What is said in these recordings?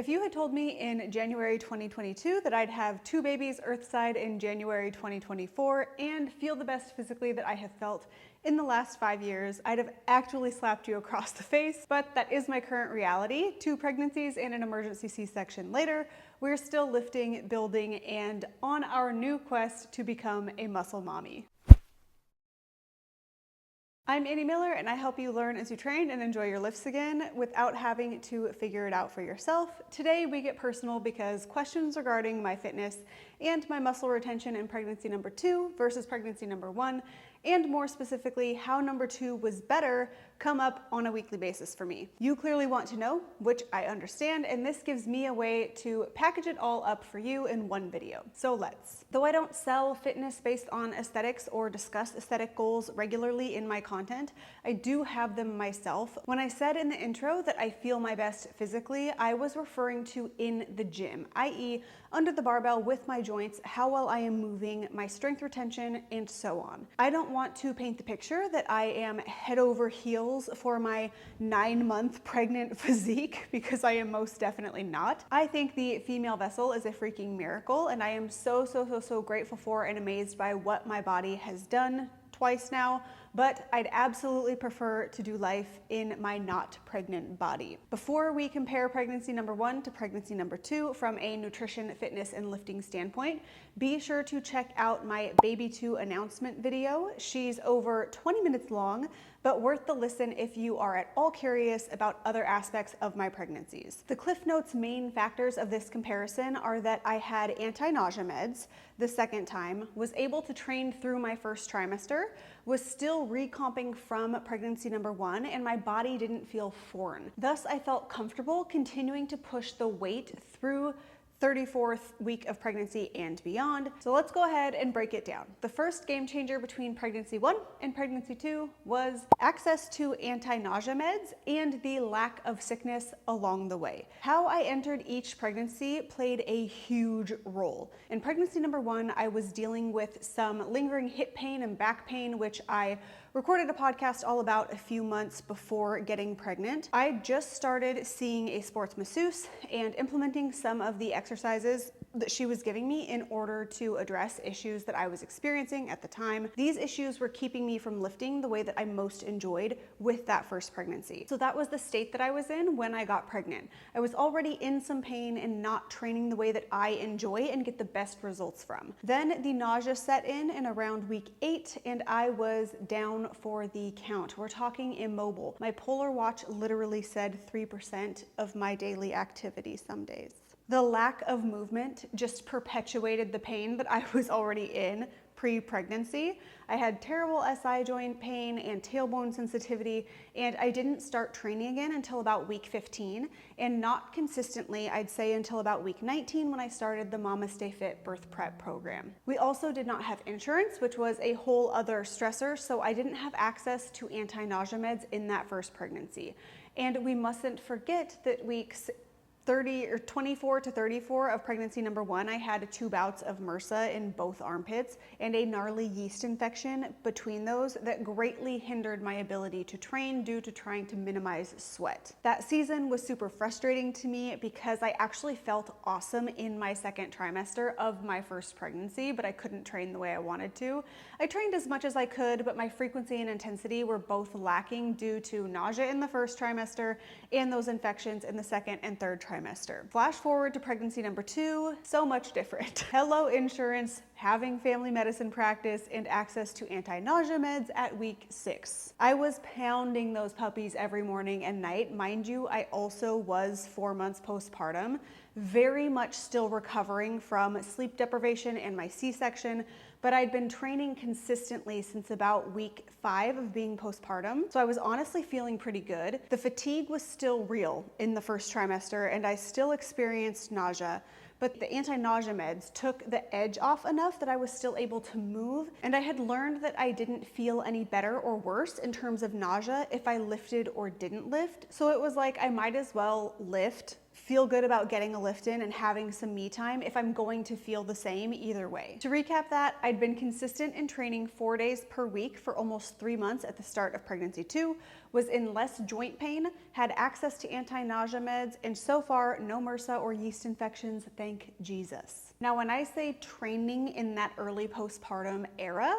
If you had told me in January 2022 that I'd have 2 babies earthside in January 2024 and feel the best physically that I have felt in the last 5 years, I'd have actually slapped you across the face, but that is my current reality. 2 pregnancies and an emergency C-section later, we're still lifting, building, and on our new quest to become a muscle mommy. I'm Annie Miller, and I help you learn as you train and enjoy your lifts again without having to figure it out for yourself. Today we get personal because questions regarding my fitness and my muscle retention in pregnancy number 2 versus pregnancy number 1, and more specifically, how number 2 was better, come up on a weekly basis for me. You clearly want to know, which I understand, and this gives me a way to package it all up for you in one video. So let's. Though I don't sell fitness based on aesthetics or discuss aesthetic goals regularly in my content, I do have them myself. When I said in the intro that I feel my best physically, I was referring to in the gym, i.e. under the barbell with my joints, how well I am moving, my strength retention, and so on. I don't want to paint the picture that I am head over heels for my 9-month pregnant physique, because I am most definitely not. I think the female vessel is a freaking miracle, and I am so grateful for and amazed by what my body has done twice now, but I'd absolutely prefer to do life in my not pregnant body. Before we compare pregnancy number 1 to pregnancy number 2 from a nutrition, fitness, and lifting standpoint, be sure to check out my baby 2 announcement video. She's over 20 minutes long, but worth the listen if you are at all curious about other aspects of my pregnancies. The Cliff Notes main factors of this comparison are that I had anti-nausea meds the second time, was able to train through my first trimester, was still recomping from pregnancy number 1, and my body didn't feel foreign. Thus, I felt comfortable continuing to push the weight through 34th week of pregnancy and beyond. So let's go ahead and break it down. The first game changer between pregnancy 1 and pregnancy 2 was access to anti-nausea meds and the lack of sickness along the way. How I entered each pregnancy played a huge role. In pregnancy number 1, I was dealing with some lingering hip pain and back pain, which I recorded a podcast all about a few months before getting pregnant. I just started seeing a sports masseuse and implementing some of the exercises that she was giving me in order to address issues that I was experiencing at the time. These issues were keeping me from lifting the way that I most enjoyed with that first pregnancy. So that was the state that I was in when I got pregnant. I was already in some pain and not training the way that I enjoy and get the best results from. Then the nausea set in around week 8, and I was down for the count. We're talking immobile. My Polar Watch literally said 3% of my daily activity some days. The lack of movement just perpetuated the pain that I was already in pre-pregnancy. I had terrible SI joint pain and tailbone sensitivity, and I didn't start training again until about week 15, and not consistently, I'd say until about week 19 when I started the Mama Stay Fit birth prep program. We also did not have insurance, which was a whole other stressor, so I didn't have access to anti-nausea meds in that first pregnancy. And we mustn't forget that weeks 24 to 34 of pregnancy number 1, I had 2 bouts of MRSA in both armpits and a gnarly yeast infection between those that greatly hindered my ability to train due to trying to minimize sweat. That season was super frustrating to me because I actually felt awesome in my second trimester of my first pregnancy, but I couldn't train the way I wanted to. I trained as much as I could, but my frequency and intensity were both lacking due to nausea in the first trimester and those infections in the second and third trimester. Flash forward to pregnancy number 2, so much different. Hello insurance, having family medicine practice, and access to anti-nausea meds at week 6. I was pounding those puppies every morning and night. Mind you, I also was 4 months postpartum, very much still recovering from sleep deprivation and my C-section, but I'd been training consistently since about week 5 of being postpartum, so I was honestly feeling pretty good. The fatigue was still real in the first trimester, and I still experienced nausea, but the anti-nausea meds took the edge off enough that I was still able to move, and I had learned that I didn't feel any better or worse in terms of nausea if I lifted or didn't lift, so it was like I might as well lift, feel good about getting a lift in and having some me time if I'm going to feel the same either way. To recap that, I'd been consistent in training 4 days per week for almost 3 months at the start of pregnancy 2, was in less joint pain, had access to anti-nausea meds, and so far no MRSA or yeast infections, thank Jesus. Now, when I say training in that early postpartum era,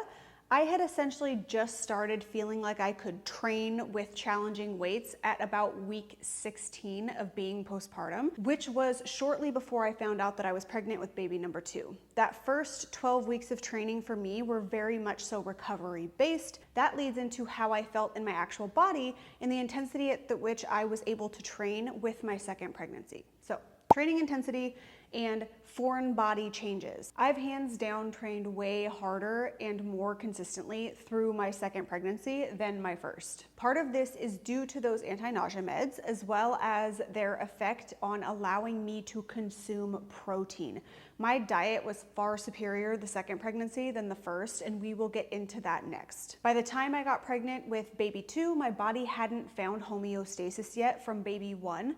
I had essentially just started feeling like I could train with challenging weights at about week 16 of being postpartum, which was shortly before I found out that I was pregnant with baby number 2. That first 12 weeks of training for me were very much so recovery based. That leads into how I felt in my actual body and the intensity at which I was able to train with my second pregnancy. So, training intensity and foreign body changes. I've hands down trained way harder and more consistently through my second pregnancy than my first. Part of this is due to those anti-nausea meds, as well as their effect on allowing me to consume protein. My diet was far superior the second pregnancy than the first, and we will get into that next. By the time I got pregnant with baby 2, my body hadn't found homeostasis yet from baby 1.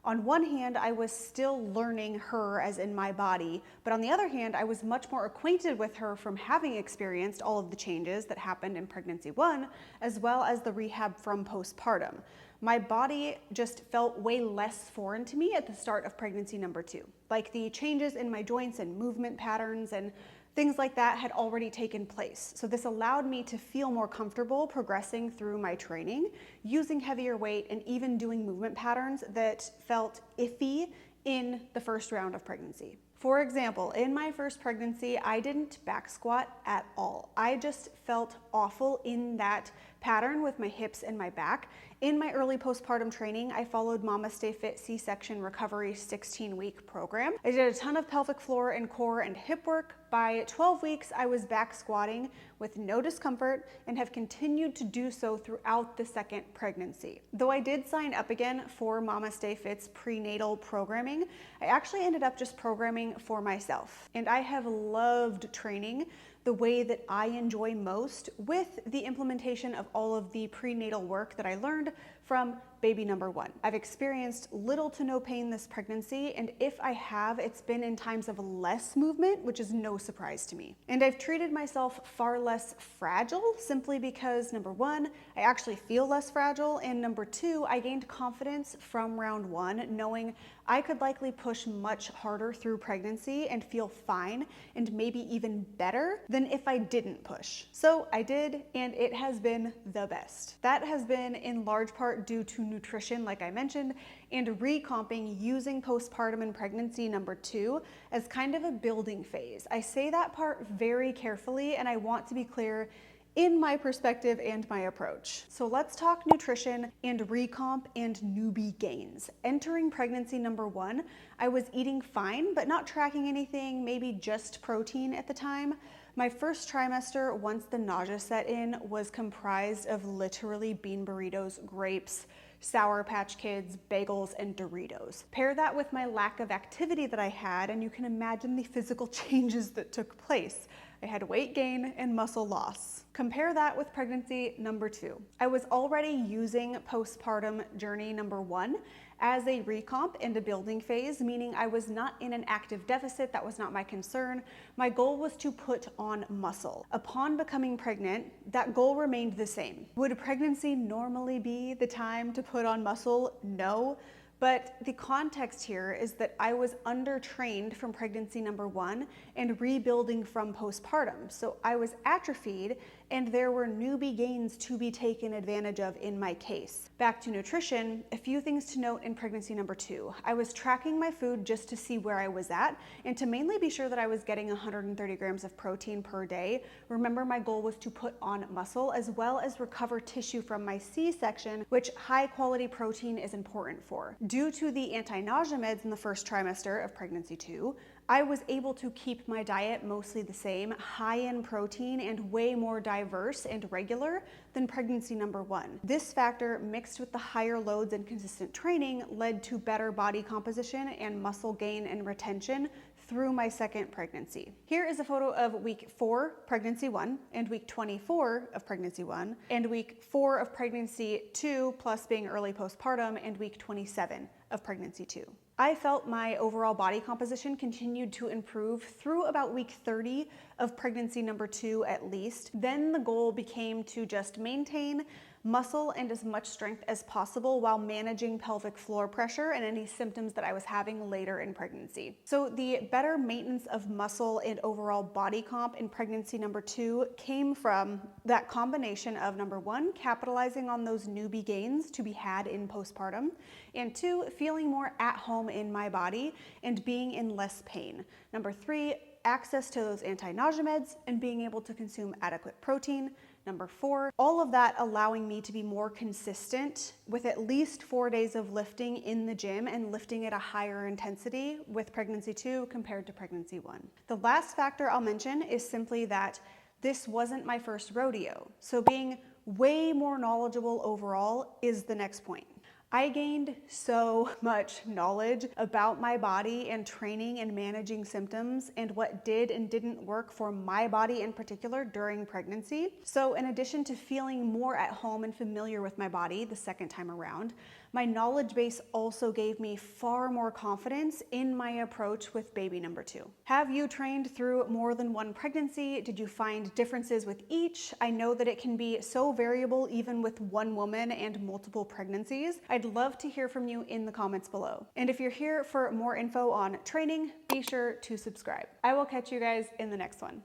On one hand, I was still learning her as in my body, but on the other hand, I was much more acquainted with her from having experienced all of the changes that happened in pregnancy 1, as well as the rehab from postpartum. My body just felt way less foreign to me at the start of pregnancy number 2. Like the changes in my joints and movement patterns and things like that had already taken place. So this allowed me to feel more comfortable progressing through my training, using heavier weight, and even doing movement patterns that felt iffy in the first round of pregnancy. For example, in my first pregnancy, I didn't back squat at all. I just felt awful in that pattern with my hips and my back. In my early postpartum training, I followed Mama Stay Fit C-section recovery 16-week program. I did a ton of pelvic floor and core and hip work. By 12 weeks, I was back squatting with no discomfort and have continued to do so throughout the second pregnancy. Though I did sign up again for Mama Stay Fit's prenatal programming, I actually ended up just programming for myself. And I have loved training the way that I enjoy most with the implementation of all of the prenatal work that I learned from baby number 1. I've experienced little to no pain this pregnancy, and if I have, it's been in times of less movement, which is no surprise to me. And I've treated myself far less fragile simply because number 1, I actually feel less fragile, and number 2, I gained confidence from round 1, knowing I could likely push much harder through pregnancy and feel fine and maybe even better than if I didn't push. So I did, and it has been the best. That has been in large part due to nutrition, like I mentioned, and recomping using postpartum and pregnancy number 2 as kind of a building phase. I say that part very carefully, and I want to be clear in my perspective and my approach. So let's talk nutrition and recomp and newbie gains. Entering pregnancy number 1, I was eating fine, but not tracking anything, maybe just protein at the time. My first trimester, once the nausea set in, was comprised of literally bean burritos, grapes, Sour Patch Kids, bagels, and Doritos. Pair that with my lack of activity that I had, and you can imagine the physical changes that took place. I had weight gain and muscle loss. Compare that with pregnancy number 2. I was already using postpartum journey number 1 as a recomp and a building phase, meaning I was not in an active deficit. That was not my concern. My goal was to put on muscle. Upon becoming pregnant, that goal remained the same. Would pregnancy normally be the time to put on muscle? No. But the context here is that I was undertrained from pregnancy number 1 and rebuilding from postpartum. So I was atrophied, and there were newbie gains to be taken advantage of in my case. Back to nutrition, a few things to note in pregnancy number 2. I was tracking my food just to see where I was at and to mainly be sure that I was getting 130 grams of protein per day. Remember, my goal was to put on muscle as well as recover tissue from my C-section, which high quality protein is important for. Due to the anti-nausea meds in the first trimester of pregnancy 2, I was able to keep my diet mostly the same, high in protein and way more diverse and regular than pregnancy number 1. This factor, mixed with the higher loads and consistent training, led to better body composition and muscle gain and retention through my second pregnancy. Here is a photo of week 4, pregnancy 1, and week 24 of pregnancy 1, and week 4 of pregnancy 2, plus being early postpartum, and week 27 of pregnancy 2. I felt my overall body composition continued to improve through about week 30 of pregnancy number 2 at least. Then the goal became to just maintain muscle and as much strength as possible while managing pelvic floor pressure and any symptoms that I was having later in pregnancy. So the better maintenance of muscle and overall body comp in pregnancy number 2 came from that combination of number 1, capitalizing on those newbie gains to be had in postpartum, and 2, feeling more at home in my body and being in less pain. Number 3, access to those anti-nausea meds and being able to consume adequate protein. Number 4, all of that allowing me to be more consistent with at least 4 days of lifting in the gym and lifting at a higher intensity with pregnancy 2 compared to pregnancy 1. The last factor I'll mention is simply that this wasn't my first rodeo. So being way more knowledgeable overall is the next point. I gained so much knowledge about my body and training and managing symptoms and what did and didn't work for my body in particular during pregnancy. So in addition to feeling more at home and familiar with my body the second time around, my knowledge base also gave me far more confidence in my approach with baby number 2. Have you trained through more than one pregnancy? Did you find differences with each? I know that it can be so variable even with one woman and multiple pregnancies. I'd love to hear from you in the comments below. And if you're here for more info on training, be sure to subscribe. I will catch you guys in the next one.